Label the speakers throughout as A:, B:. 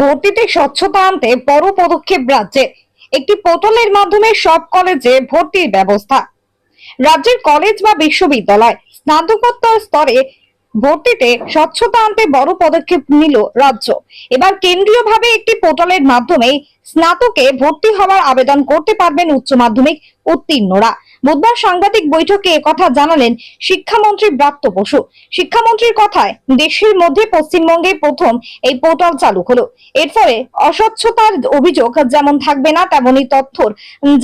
A: ভর্তিতে স্বচ্ছতা আনতে বড় পদক্ষেপ রাজ্যে। একটি পোর্টালের মাধ্যমে সব কলেজে ভর্তির ব্যবস্থা। রাজ্যের কলেজ বা বিশ্ববিদ্যালয় স্নাতকোত্তর স্তরে ভর্তিতে স্বচ্ছতা আনতে বড় পদক্ষেপ নিল রাজ্য। এবার কেন্দ্রীয়ভাবে একটি পোর্টালের মাধ্যমে স্নাতকে ভর্তি হওয়ার আবেদন করতে পারবেন উচ্চ মাধ্যমিক উত্তীর্ণরা। বুধবার সাংবাদিক বৈঠকে একথা জানালেন শিক্ষামন্ত্রী ব্রাত্য বসু। শিক্ষামন্ত্রীর কথায়, দেশের মধ্যে পশ্চিমবঙ্গে প্রথম এই পোর্টাল চালু হলো। এর ফলে অস্বচ্ছতার অভিযোগ যেমন থাকবে না, তেমনি তথ্যর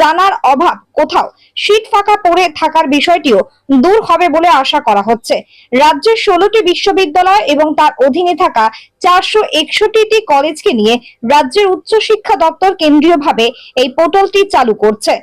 A: জানার অভাব, কোথাও সিট ফাঁকা পড়ে থাকার বিষয়টিও দূর হবে বলে আশা করা হচ্ছে। রাজ্যের 16টি বিশ্ববিদ্যালয় এবং তার অধীনে থাকা 461টি কলেজকে নিয়ে রাজ্যের উচ্চ শিক্ষা দপ্তর কেন্দ্রীয়ভাবে এই পোর্টালটি চালু করছে।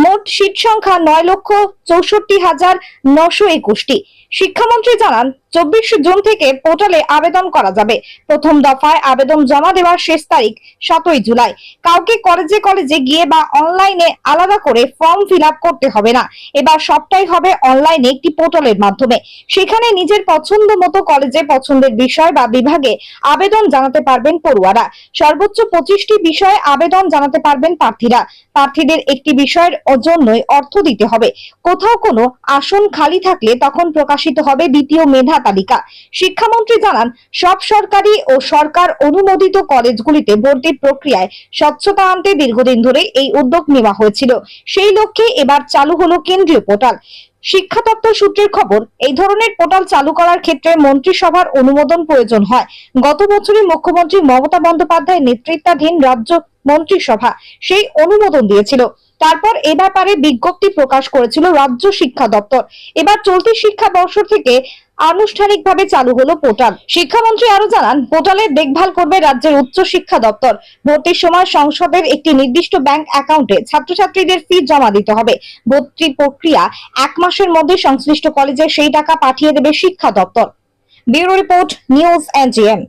A: মোট সিট সংখ্যা 9,64,921টি। শিক্ষামন্ত্রী জানান, 24 জুন থেকে পোর্টালে আবেদন করা যাবে। প্রথম দফায় আবেদন জমা দেওয়ার শেষ তারিখ 7ই জুলাই। কাউকে কলেজে কলেজে গিয়ে বা অনলাইনে আলাদা করে ফর্ম ফিল আপ করতে হবে না। এবার সবটাই হবে অনলাইনে একটি পোর্টালের মাধ্যমে। সেখানে নিজের পছন্দ মতো কলেজে পছন্দের বিষয় বা বিভাগে আবেদন জানাতে পারবেন পড়ুয়ারা। সর্বোচ্চ 25টি বিষয়ে আবেদন জানাতে পারবেন প্রার্থীরা। প্রার্থীদের একটি বিষয়ের জন্যই অর্থ দিতে হবে। কোথাও কোনো আসন খালি থাকলে তখন প্রকাশিত হবে দ্বিতীয় মেধা তালিকা। শিক্ষামন্ত্রী জানান, সব সরকারি ও সরকার অনুমোদিত কলেজগুলিতে ভর্তির প্রক্রিয়ায় স্বচ্ছতা আনতে দীর্ঘদিন ধরে এই উদ্যোগ নেওয়া হয়েছিল। সেই লক্ষ্যে এবার চালু হলো কেন্দ্রীয় পোর্টাল। শিক্ষা দপ্তর সূত্রের খবর, এই ধরনের পোর্টাল চালু করার ক্ষেত্রে মন্ত্রিসভার অনুমোদন প্রয়োজন হয়। গত বছরই মুখ্যমন্ত্রী মমতা বন্দ্যোপাধ্যায়ের নেতৃত্বাধীন রাজ্য মন্ত্রিসভা সেই অনুমোদন দিয়েছিল। তারপর এ ব্যাপারে বিজ্ঞপ্তি প্রকাশ করেছিল রাজ্য শিক্ষা দপ্তর। এবার চলতি শিক্ষাবর্ষ থেকে আনুষ্ঠানিকভাবে চালু হলো পোর্টাল। শিক্ষামন্ত্রী আরো জানান, পোর্টালের দেখভাল করবে রাজ্যের উচ্চ শিক্ষা দপ্তর। ভর্তির সময় সংসদের একটি নির্দিষ্ট ব্যাংক অ্যাকাউন্টে ছাত্রছাত্রীদের ফি জমা দিতে হবে। ভর্তি প্রক্রিয়া 1 মাসের মধ্যে সংশ্লিষ্ট কলেজে সেই টাকা পাঠিয়ে দেবে শিক্ষা দপ্তর। Bureau report, news NGM.